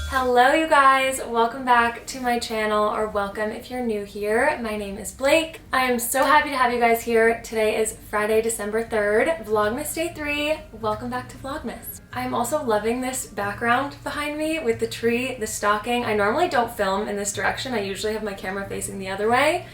Hello you guys, welcome back to my channel, or welcome if you're new here. My name is Blake. I am so happy to have you guys here. Today is Friday, December 3rd, Vlogmas Day 3. Welcome back to Vlogmas. I'm also loving this background behind me with the tree, the stocking. I normally don't film in this direction. I usually have my camera facing the other way,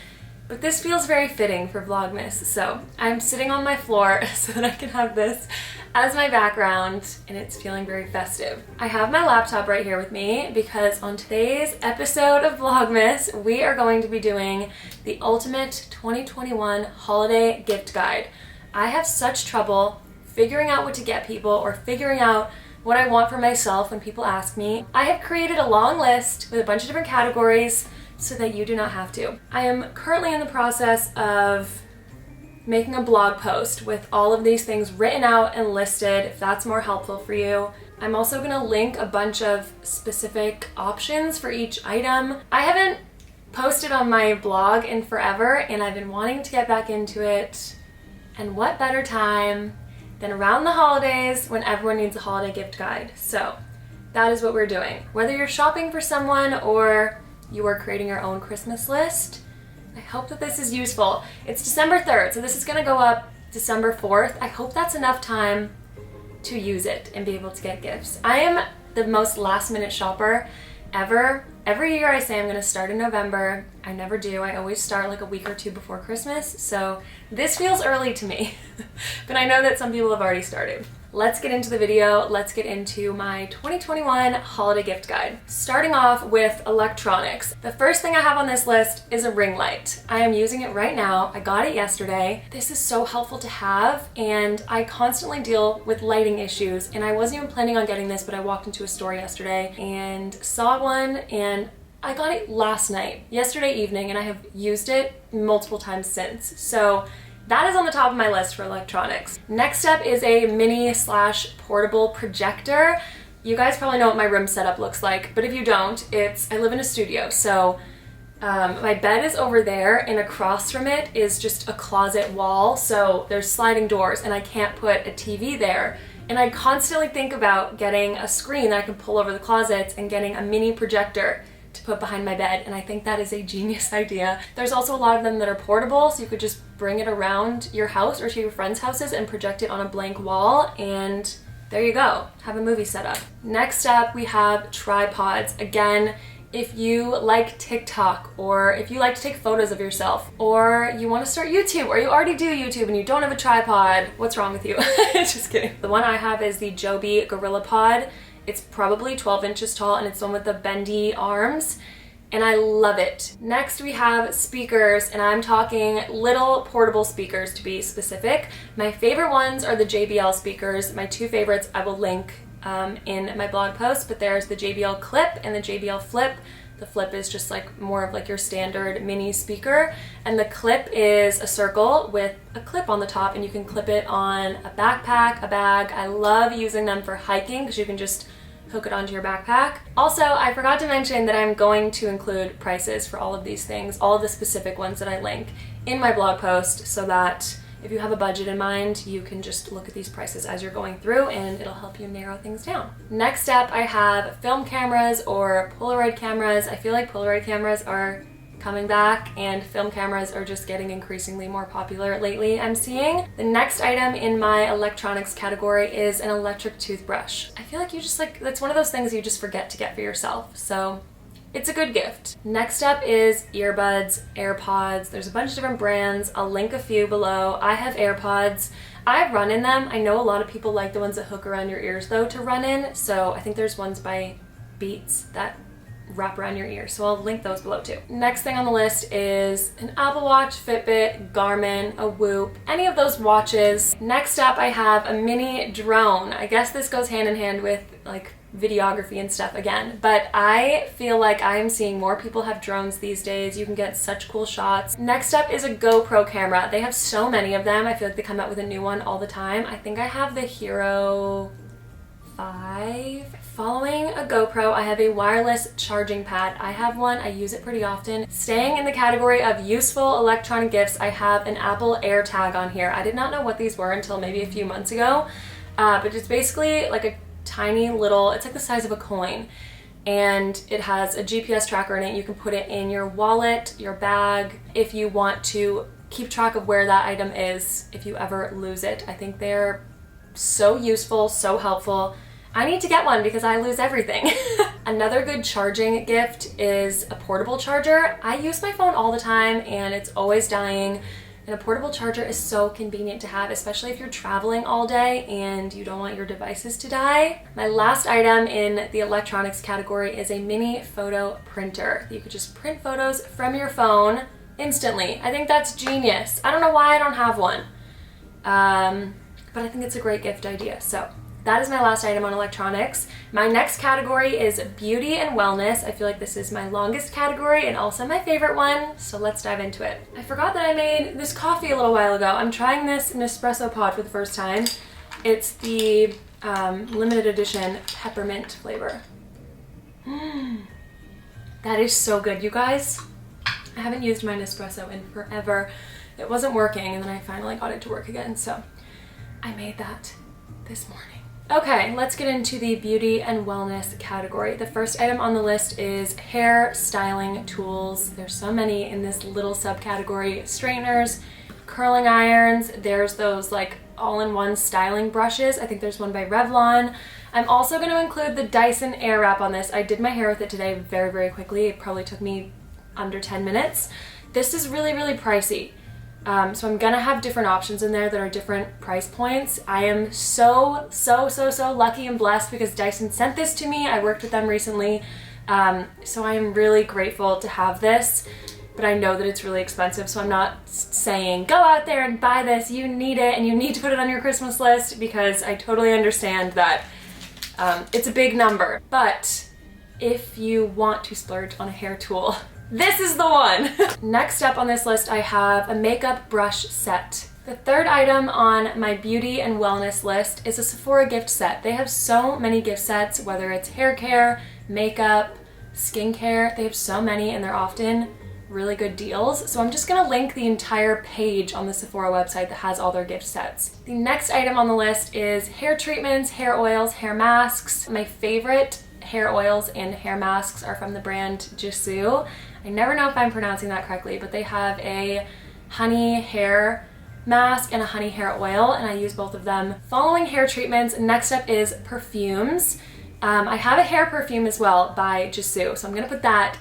but this feels very fitting for Vlogmas. So I'm sitting on my floor so that I can have this as my background, and it's feeling very festive. I have my laptop right here with me because on today's episode of Vlogmas, we are going to be doing the ultimate 2021 holiday gift guide. I have such trouble figuring out what to get people or figuring out what I want for myself when people ask me. I have created a long list with a bunch of different categories so that you do not have to. I am currently in the process of making a blog post with all of these things written out and listed, if that's more helpful for you. I'm also gonna link a bunch of specific options for each item. I haven't posted on my blog in forever, and I've been wanting to get back into it. And what better time than around the holidays when everyone needs a holiday gift guide. So that is what we're doing. Whether you're shopping for someone or you are creating your own Christmas list, I hope that this is useful. It's December 3rd, so this is gonna go up December 4th. I hope that's enough time to use it and be able to get gifts. I am the most last minute shopper ever. Every year I say I'm gonna start in November. I never do. I always start like a week or two before Christmas, so this feels early to me. But I know that some people have already started. Let's get into the video. Let's get into my 2021 holiday gift guide. Starting off with electronics. The first thing I have on this list is a ring light. I am using it right now. I got it yesterday. This is so helpful to have, and I constantly deal with lighting issues, and I wasn't even planning on getting this, but I walked into a store yesterday and saw one, and I got it last night, yesterday evening, and I have used it multiple times since. So that is on the top of my list for electronics. Next up is a mini/portable projector. You guys probably know what my room setup looks like, but if you don't, I live in a studio, so my bed is over there, and across from it is just a closet wall, so there's sliding doors, and I can't put a TV there. And I constantly think about getting a screen that I can pull over the closets and getting a mini projector to put behind my bed, and I think that is a genius idea. There's also a lot of them that are portable, so you could just bring it around your house or to your friends' houses and project it on a blank wall, and there you go, have a movie set up. Next up, we have tripods. Again, if you like TikTok, or if you like to take photos of yourself, or you want to start YouTube, or you already do YouTube and you don't have a tripod, what's wrong with you? Just kidding. The one I have is the Joby Gorilla Pod. It's probably 12 inches tall, and it's the one with the bendy arms, and I love it. Next we have speakers, and I'm talking little portable speakers to be specific. My favorite ones are the JBL speakers. My two favorites I will link in my blog post, but there's the JBL Clip and the JBL Flip. The Flip is just like more of like your standard mini speaker, and the Clip is a circle with a clip on the top, and you can clip it on a backpack, a bag. I love using them for hiking because you can just hook it onto your backpack. Also, I forgot to mention that I'm going to include prices for all of these things, all of the specific ones that I link in my blog post, so that if you have a budget in mind, you can just look at these prices as you're going through, and it'll help you narrow things down. Next up, I have film cameras or Polaroid cameras. I feel like Polaroid cameras are coming back, and film cameras are just getting increasingly more popular lately, I'm seeing. The next item in my electronics category is an electric toothbrush. I feel like that's one of those things you just forget to get for yourself, so it's a good gift. Next up is earbuds, AirPods. There's a bunch of different brands. I'll link a few below. I have AirPods. I run in them. I know a lot of people like the ones that hook around your ears though to run in, so I think there's ones by Beats that wrap around your ear, so I'll link those below too. Next thing on the list is an Apple Watch, Fitbit, Garmin, a Whoop, any of those watches. Next up, I have a mini drone. I guess this goes hand in hand with like videography and stuff again, but I feel like I'm seeing more people have drones these days. You can get such cool shots. Next up is a GoPro camera. They have so many of them. I feel like they come out with a new one all the time. I think I have the Hero 5 Following a GoPro, I have a wireless charging pad. I have one, I use it pretty often. Staying in the category of useful electronic gifts, I have an Apple AirTag on here. I did not know what these were until maybe a few months ago, but it's basically like a tiny little, it's like the size of a coin, and it has a GPS tracker in it. You can put it in your wallet, your bag, if you want to keep track of where that item is if you ever lose it. I think they're so useful, so helpful. I need to get one because I lose everything. Another good charging gift is a portable charger. I use my phone all the time and it's always dying. And a portable charger is so convenient to have, especially if you're traveling all day and you don't want your devices to die. My last item in the electronics category is a mini photo printer. You could just print photos from your phone instantly. I think that's genius. I don't know why I don't have one, but I think it's a great gift idea. So that is my last item on electronics. My next category is beauty and wellness. I feel like this is my longest category and also my favorite one, so let's dive into it. I forgot that I made this coffee a little while ago. I'm trying this Nespresso pod for the first time. It's the limited edition peppermint flavor. That is so good, you guys. I haven't used my Nespresso in forever. It wasn't working and then I finally got it to work again, so I made that this morning. Okay, let's get into the beauty and wellness category. The first item on the list is hair styling tools. There's so many in this little subcategory. Straighteners, curling irons, there's those like all-in-one styling brushes. I think there's one by Revlon. I'm also going to include the Dyson Airwrap on this. I did my hair with it today very, very quickly. It probably took me under 10 minutes. This is really, really pricey. So I'm gonna have different options in there that are different price points. I am so lucky and blessed because Dyson sent this to me. I worked with them recently. So I am really grateful to have this, but I know that it's really expensive. So I'm not saying go out there and buy this, you need it and you need to put it on your Christmas list, because I totally understand that it's a big number. But if you want to splurge on a hair tool, this is the one. Next up on this list, I have a makeup brush set. The third item on my beauty and wellness list is a Sephora gift set. They have so many gift sets, whether it's hair care, makeup, skincare. They have so many and they're often really good deals. So I'm just gonna link the entire page on the Sephora website that has all their gift sets. The next item on the list is hair treatments, hair oils, hair masks. My favorite hair oils and hair masks are from the brand Jisoo. I never know if I'm pronouncing that correctly, but they have a honey hair mask and a honey hair oil, and I use both of them. Following hair treatments, next up is perfumes. I have a hair perfume as well by Jisoo, so I'm gonna put that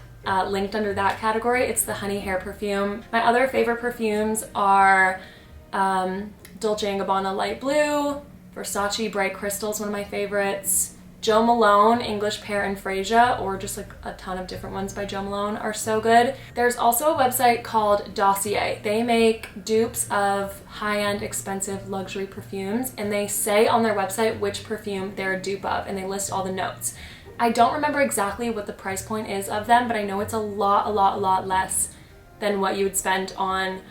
linked under that category. It's the honey hair perfume. My other favorite perfumes are Dolce & Gabbana Light Blue, Versace Bright Crystal's one of my favorites, Jo Malone, English Pear and Freesia, or just like a ton of different ones by Jo Malone are so good. There's also a website called Dossier. They make dupes of high-end, expensive luxury perfumes, and they say on their website which perfume they're a dupe of, and they list all the notes. I don't remember exactly what the price point is of them, but I know it's a lot less than what you would spend on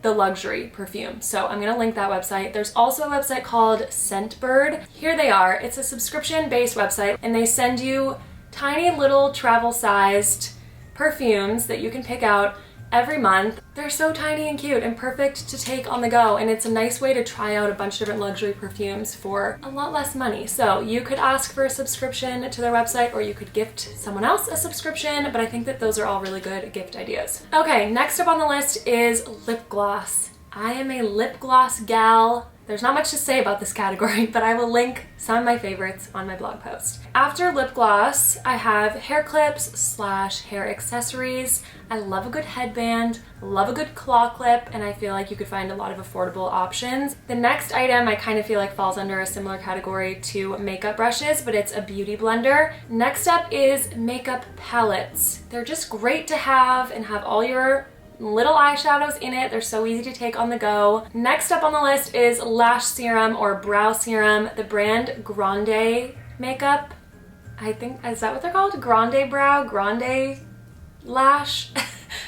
the luxury perfume. So I'm gonna link that website. There's also a website called Scentbird. Here they are. It's a subscription-based website, and they send you tiny little travel-sized perfumes that you can pick out every month. They're so tiny and cute and perfect to take on the go, and it's a nice way to try out a bunch of different luxury perfumes for a lot less money. So you could ask for a subscription to their website, or you could gift someone else a subscription, but I think that those are all really good gift ideas. Okay, next up on the list is lip gloss. I am a lip gloss gal. There's not much to say about this category, but I will link some of my favorites on my blog post. After lip gloss, I have hair clips / hair accessories. I love a good headband, love a good claw clip, and I feel like you could find a lot of affordable options. The next item I kind of feel like falls under a similar category to makeup brushes, but it's a beauty blender. Next up is makeup palettes. They're just great to have and have all your little eyeshadows in it. They're so easy to take on the go. Next up on the list is lash serum or brow serum. The brand Grande Makeup, I think, is that what they're called? Grande Brow, Grande Lash,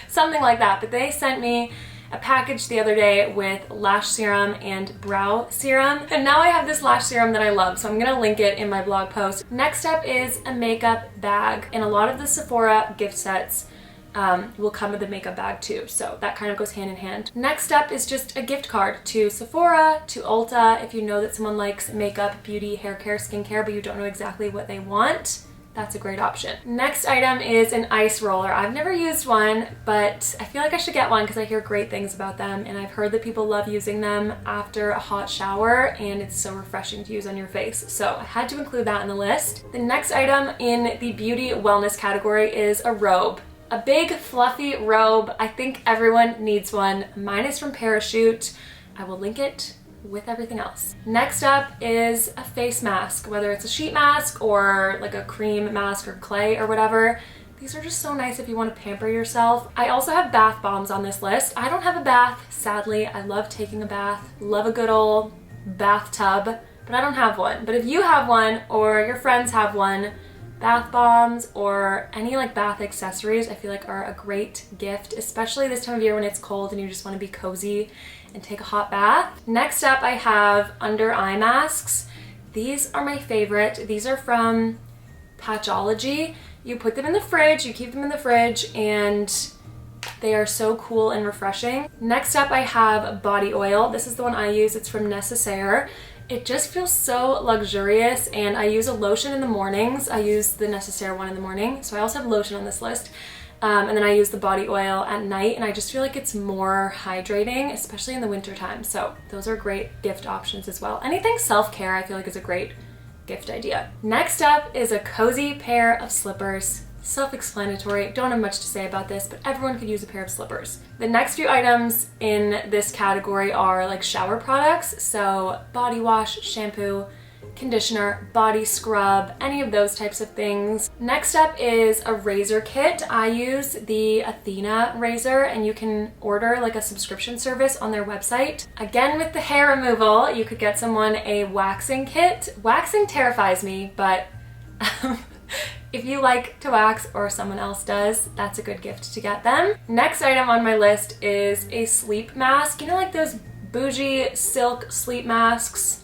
something like that. But they sent me a package the other day with lash serum and brow serum. And now I have this lash serum that I love, so I'm gonna link it in my blog post. Next up is a makeup bag. And a lot of the Sephora gift sets will come with a makeup bag too, so that kind of goes hand in hand. Next up is just a gift card to Sephora, to Ulta. If you know that someone likes makeup, beauty, hair care, skincare, but you don't know exactly what they want, that's a great option. Next item is an ice roller. I've never used one, but I feel like I should get one because I hear great things about them, and I've heard that people love using them after a hot shower, and it's so refreshing to use on your face. So I had to include that in the list. The next item in the beauty wellness category is a robe. A big fluffy robe. I think everyone needs one. Mine is from Parachute. I will link it with everything else. Next up is a face mask, whether it's a sheet mask or like a cream mask or clay or whatever. These are just so nice if you want to pamper yourself. I also have bath bombs on this list. I don't have a bath, sadly. I love taking a bath, love a good old bathtub, but I don't have one. But if you have one or your friends have one, bath bombs or any like bath accessories I feel like are a great gift, especially this time of year when it's cold and you just want to be cozy and take a hot bath. Next up I have under eye masks. These are my favorite. These are from Patchology. You put them in the fridge, you keep them in the fridge, and they are so cool and refreshing. Next up I have body oil. This is the one I use. It's from Necessaire. It just feels so luxurious, and I use a lotion in the mornings. I use the Necessaire one in the morning, so I also have lotion on this list. And then I use the body oil at night, and I just feel like it's more hydrating, especially in the winter time. So those are great gift options as well. Anything self-care I feel like is a great gift idea. Next up is a cozy pair of slippers. Self-explanatory, don't have much to say about this, but everyone could use a pair of slippers. The next few items in this category are like shower products, so body wash, shampoo, conditioner, body scrub, any of those types of things. Next up is a razor kit. I use the Athena razor, and you can order like a subscription service on their website. Again, with the hair removal, you could get someone a waxing kit. Waxing terrifies me, but if you like to wax or someone else does, that's a good gift to get them. Next item on my list is a sleep mask. You know, like those bougie silk sleep masks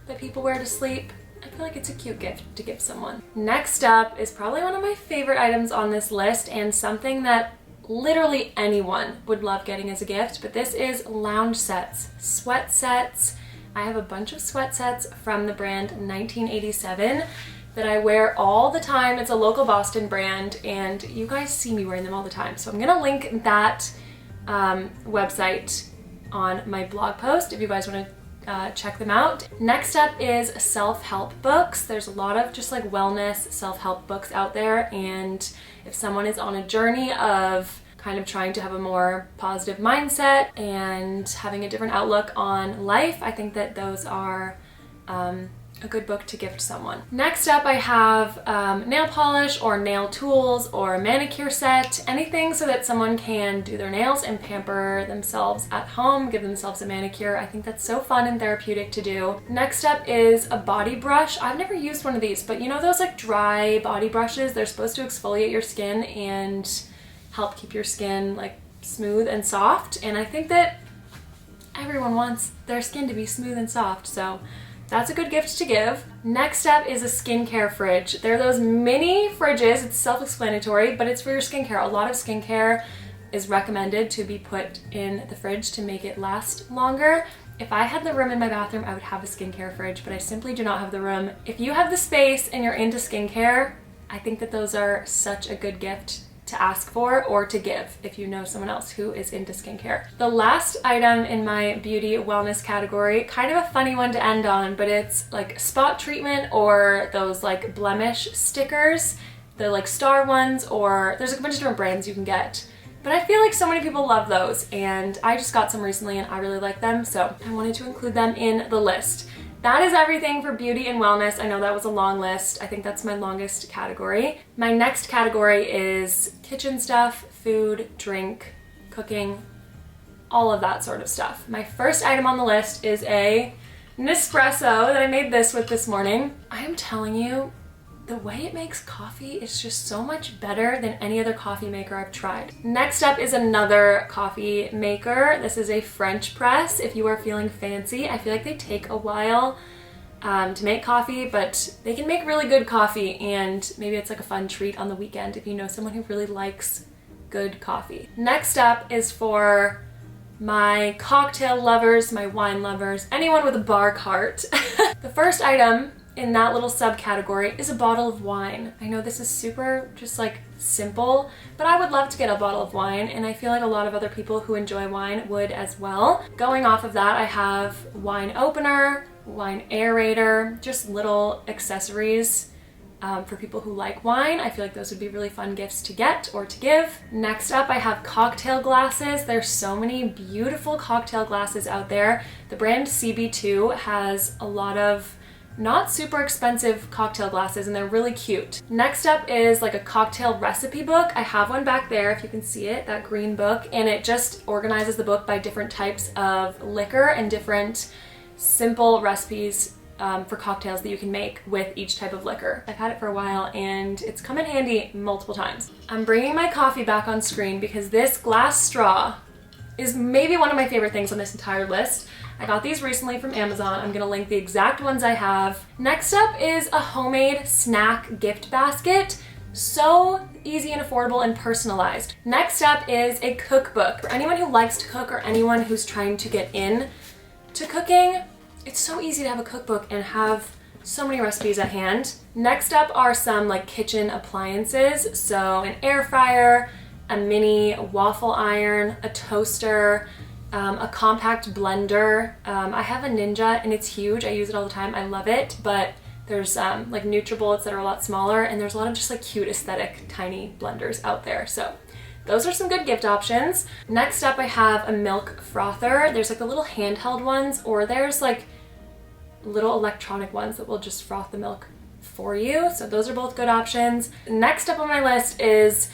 that people wear to sleep? I feel like it's a cute gift to give someone. Next up is probably one of my favorite items on this list, and something that literally anyone would love getting as a gift, but this is lounge sets, sweat sets. I have a bunch of sweat sets from the brand 1987 that I wear all the time. It's a local Boston brand, and you guys see me wearing them all the time. So I'm gonna link that website on my blog post if you guys wanna check them out. Next up is self-help books. There's a lot of just like wellness self-help books out there, and if someone is on a journey of kind of trying to have a more positive mindset and having a different outlook on life, I think that those are a good book to gift someone. Next up I have nail polish or nail tools or a manicure set, anything so that someone can do their nails and pamper themselves at home, give themselves a manicure. I think that's so fun and therapeutic to do. Next up is a body brush. I've never used one of these, but you know those like dry body brushes? They're supposed to exfoliate your skin and help keep your skin like smooth and soft, and I think that everyone wants their skin to be smooth and soft, so that's a good gift to give. Next up is a skincare fridge. They're those mini fridges. It's self-explanatory, but it's for your skincare. A lot of skincare is recommended to be put in the fridge to make it last longer. If I had the room in my bathroom, I would have a skincare fridge, but I simply do not have the room. If you have the space and you're into skincare, I think that those are such a good gift to ask for or to give if you know someone else who is into skincare. The last item in my beauty wellness category, kind of a funny one to end on, but it's like spot treatment or those like blemish stickers, the like star ones, or there's like a bunch of different brands you can get. But I feel like so many people love those, and I just got some recently and I really like them, so I wanted to include them in the list. That is everything for beauty and wellness. I know that was a long list. I think that's my longest category. My next category is kitchen stuff, food, drink, cooking, all of that sort of stuff. My first item on the list is a Nespresso that I made this with this morning. I am telling you, the way it makes coffee is just so much better than any other coffee maker I've tried. Next up is another coffee maker. This is a French press. If you are feeling fancy, I feel like they take a while to make coffee, but they can make really good coffee, and maybe it's like a fun treat on the weekend if you know someone who really likes good coffee. Next up is for my cocktail lovers, my wine lovers, anyone with a bar cart. The first item in that little subcategory is a bottle of wine. I know this is super just like simple, but I would love to get a bottle of wine, and I feel like a lot of other people who enjoy wine would as well. Going off of that, I have wine opener, wine aerator, just little accessories for people who like wine. I feel like those would be really fun gifts to get or to give. Next up, I have cocktail glasses. There's so many beautiful cocktail glasses out there. The brand CB2 has a lot of not super expensive cocktail glasses, and they're really cute. Next up is like a cocktail recipe book. I have one back there if you can see it, that green book, and it just organizes the book by different types of liquor and different simple recipes for cocktails that you can make with each type of liquor. I've had it for a while and it's come in handy multiple times. I'm bringing my coffee back on screen because this glass straw is maybe one of my favorite things on this entire list. I got these recently from Amazon. I'm gonna link the exact ones I have. Next up is a homemade snack gift basket. So easy and affordable and personalized. Next up is a cookbook. For anyone who likes to cook or anyone who's trying to get in to cooking, it's so easy to have a cookbook and have so many recipes at hand. Next up are some like kitchen appliances. So an air fryer, a mini waffle iron, a toaster, a compact blender. I have a Ninja and it's huge. I use it all the time. I love it, but there's like NutriBullets that are a lot smaller, and there's a lot of just like cute aesthetic tiny blenders out there. So those are some good gift options. Next up, I have a milk frother. There's like the little handheld ones, or there's like little electronic ones that will just froth the milk for you. So those are both good options. Next up on my list is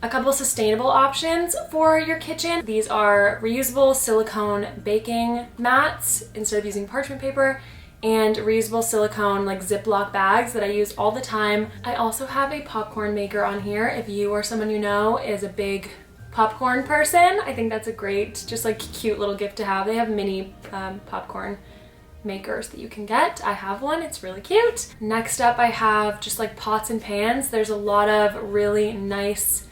a couple sustainable options for your kitchen. These are reusable silicone baking mats instead of using parchment paper, and reusable silicone like Ziploc bags that I use all the time. I also have a popcorn maker on here. If you or someone you know is a big popcorn person, I think that's a great, just like cute little gift to have. They have mini popcorn makers that you can get. I have one, it's really cute. Next up, I have just like pots and pans. There's a lot of really nice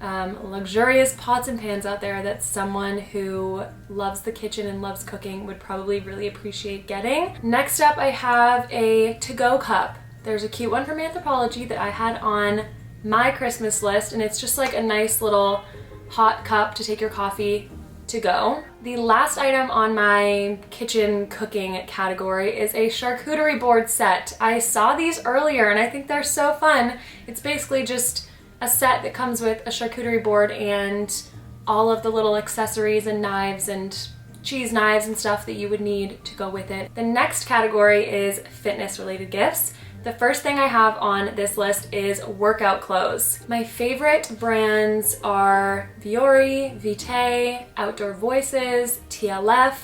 luxurious pots and pans out there that someone who loves the kitchen and loves cooking would probably really appreciate getting. Next up, I have a to-go cup. There's a cute one from Anthropologie that I had on my Christmas list, and it's just like a nice little hot cup to take your coffee to go. The last item on my kitchen cooking category is a charcuterie board set. I saw these earlier and I think they're so fun. It's basically just a set that comes with a charcuterie board and all of the little accessories and knives and cheese knives and stuff that you would need to go with it. The next category is fitness related gifts. The first thing I have on this list is workout clothes. My favorite brands are Viore, Vitae, Outdoor Voices, TLF.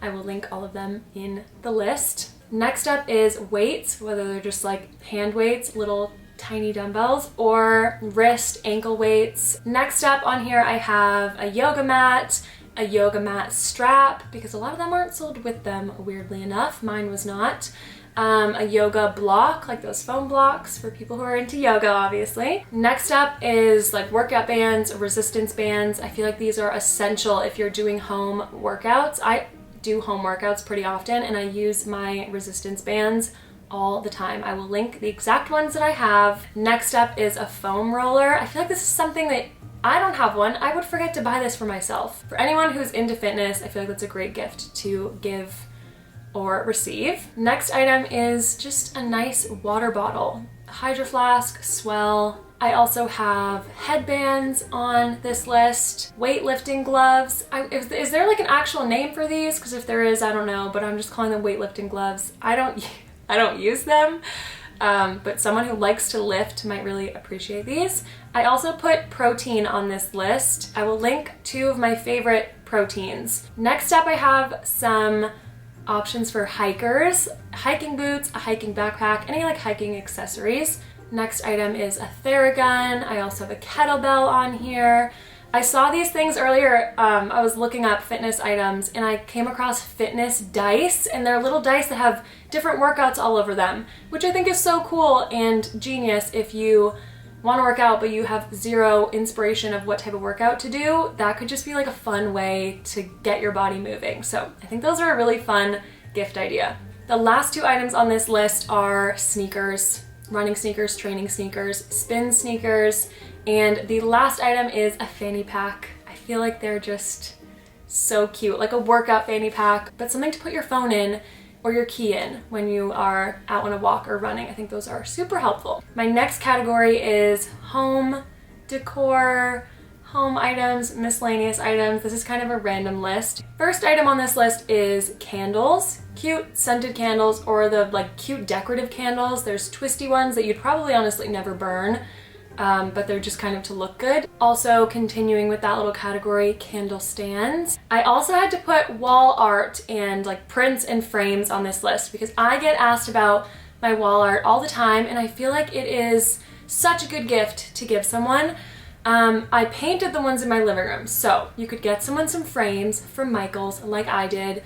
I will link all of them in the list. Next up is weights, whether they're just like hand weights, little tiny dumbbells, or wrist ankle weights. Next up on here I have a yoga mat strap, because a lot of them aren't sold with them, weirdly enough. Mine was not. A yoga block, like those foam blocks for people who are into yoga, obviously. Next up is like workout bands, resistance bands. I feel like these are essential if you're doing home workouts. I do home workouts pretty often and I use my resistance bands all the time. I will link the exact ones that I have. Next up is a foam roller. I feel like this is something that I don't have one. I would forget to buy this for myself. For anyone who's into fitness, I feel like that's a great gift to give or receive. Next item is just a nice water bottle. Hydro flask, Swell. I also have headbands on this list. Weightlifting gloves. Is there like an actual name for these? Because if there is, I don't know, but I'm just calling them weightlifting gloves. I don't use them, but someone who likes to lift might really appreciate these. I also put protein on this list. I will link 2 of my favorite proteins. Next up, I have some options for hikers, hiking boots, a hiking backpack, any like hiking accessories. Next item is a Theragun. I also have a kettlebell on here. I saw these things earlier. I was looking up fitness items and I came across fitness dice, and they're little dice that have different workouts all over them, which I think is so cool and genius. If you want to work out but you have zero inspiration of what type of workout to do, that could just be like a fun way to get your body moving. So I think those are a really fun gift idea. The last two items on this list are sneakers, running sneakers, training sneakers, spin sneakers, and the last item is a fanny pack. I feel like they're just so cute, like a workout fanny pack, but something to put your phone in or your key in when you are out on a walk or running. I think those are super helpful. My next category is home decor, home items, miscellaneous items. This is kind of a random list. First item on this list is candles, cute scented candles, or the like cute decorative candles. There's twisty ones that you'd probably honestly never burn, but they're just kind of to look good. Also, continuing with that little category, candle stands. I also had to put wall art and like prints and frames on this list because I get asked about my wall art all the time, and I feel like it is such a good gift to give someone. I painted the ones in my living room, so you could get someone some frames from Michael's like I did,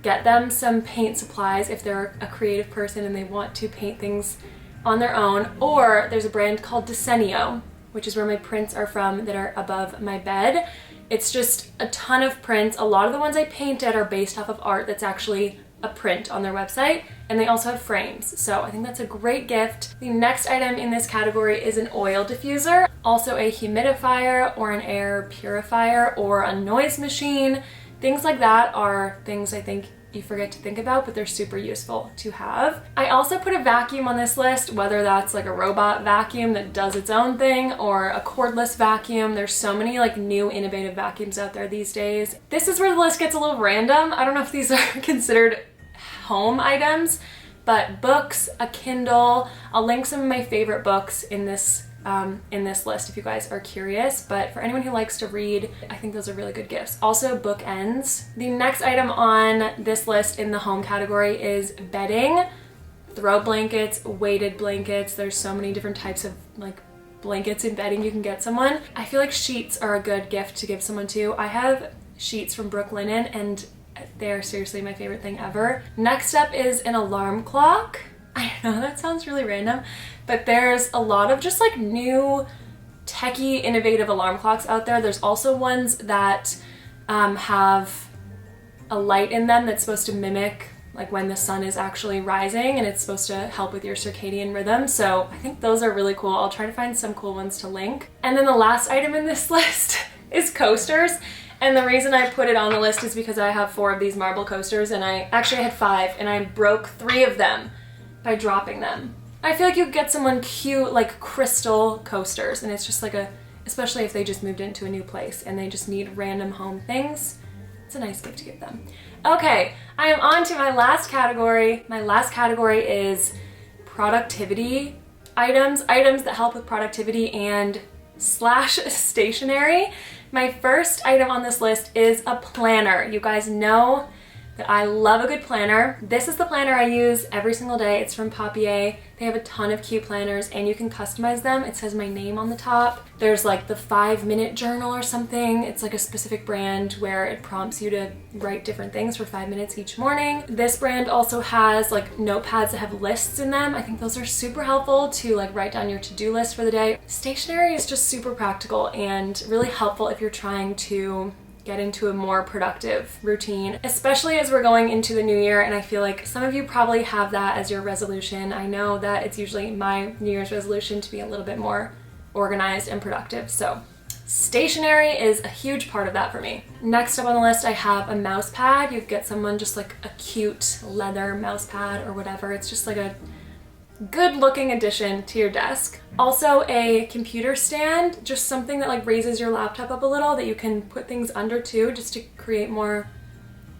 get them some paint supplies if they're a creative person and they want to paint things on their own, or there's a brand called Desenio, which is where my prints are from that are above my bed. It's just a ton of prints. A lot of the ones I painted are based off of art that's actually a print on their website, and they also have frames, so I think that's a great gift. The next item in this category is an oil diffuser, also a humidifier or an air purifier or a noise machine. Things like that are things I think you forget to think about, but they're super useful to have. I also put a vacuum on this list, whether that's like a robot vacuum that does its own thing or a cordless vacuum. There's so many like new innovative vacuums out there these days. This is where the list gets a little random. I don't know if these are considered home items, but books, a Kindle. I'll link some of my favorite books in this list if you guys are curious, but for anyone who likes to read, I think those are really good gifts. Also, bookends. The next item on this list in the home category is bedding, throw blankets, weighted blankets. There's so many different types of like blankets and bedding you can get someone. I feel like sheets are a good gift to give someone too. I have sheets from Brooklinen and they're seriously my favorite thing ever. Next up is an alarm clock. I know that sounds really random, but there's a lot of just like new techie innovative alarm clocks out there. There's also ones that have a light in them that's supposed to mimic like when the sun is actually rising, and it's supposed to help with your circadian rhythm. So I think those are really cool. I'll try to find some cool ones to link. And then the last item in this list is coasters. And the reason I put it on the list is because I have 4 of these marble coasters, and I had 5 and I broke 3 of them by dropping them. I feel like you get someone cute like crystal coasters, and it's just like especially if they just moved into a new place and they just need random home things, it's a nice gift to give them. Okay, I am on to my last category. My last category is productivity items that help with productivity and /stationery. My first item on this list is a planner. You guys know that I love a good planner. This is the planner I use every single day. It's from Papier. They have a ton of cute planners and you can customize them. It says my name on the top. There's like the 5-minute journal or something. It's like a specific brand where it prompts you to write different things for 5 minutes each morning. This brand also has like notepads that have lists in them. I think those are super helpful to like write down your to-do list for the day. Stationery is just super practical and really helpful if you're trying to get into a more productive routine, especially as we're going into the new year. And I feel like some of you probably have that as your resolution. I know that it's usually my New Year's resolution to be a little bit more organized and productive. So stationery is a huge part of that for me. Next up on the list, I have a mouse pad. You get someone just like a cute leather mouse pad or whatever. It's just like a good looking addition to your desk. Also a computer stand, just something that like raises your laptop up a little that you can put things under too, just to create more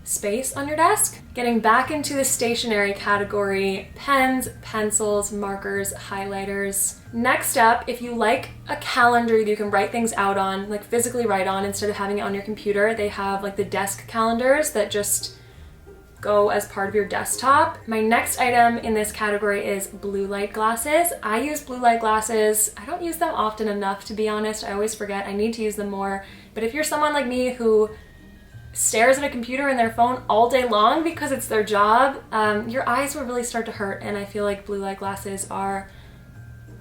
space on your desk. Getting back into the stationery category, pens, pencils, markers, highlighters. Next up, if you like a calendar that you can write things out on, like physically write on instead of having it on your computer, they have like the desk calendars that just go as part of your desktop. My next item in this category is blue light glasses. I use blue light glasses. I don't use them often enough, to be honest. I always forget. I need to use them more. But if you're someone like me who stares at a computer and their phone all day long because it's their job, your eyes will really start to hurt, and I feel like blue light glasses are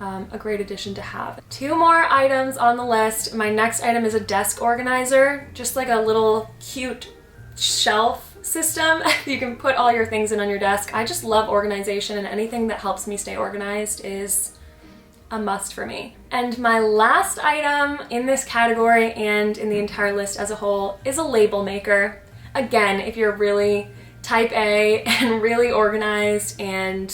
a great addition to have. 2 more items on the list. My next item is a desk organizer, just like a little cute shelf system you can put all your things in on your desk. I just love organization, and anything that helps me stay organized is a must for me. And my last item in this category and in the entire list as a whole is a label maker. Again, if you're really type A and really organized and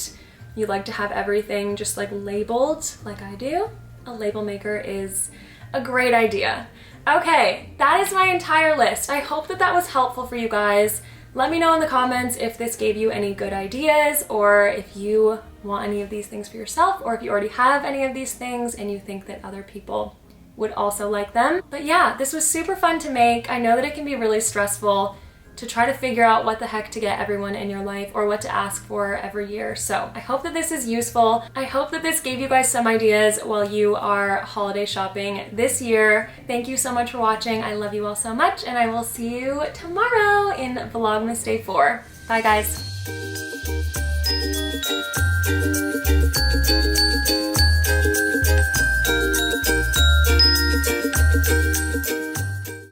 you like to have everything just like labeled like I do, a label maker is a great idea. Okay, that is my entire list. I hope that that was helpful for you guys. Let me know in the comments if this gave you any good ideas, or if you want any of these things for yourself, or if you already have any of these things and you think that other people would also like them. But yeah, this was super fun to make. I know that it can be really stressful to try to figure out what the heck to get everyone in your life or what to ask for every year. So I hope that this is useful. I hope that this gave you guys some ideas while you are holiday shopping this year. Thank you so much for watching. I love you all so much, and I will see you tomorrow in Vlogmas Day 4. Bye guys.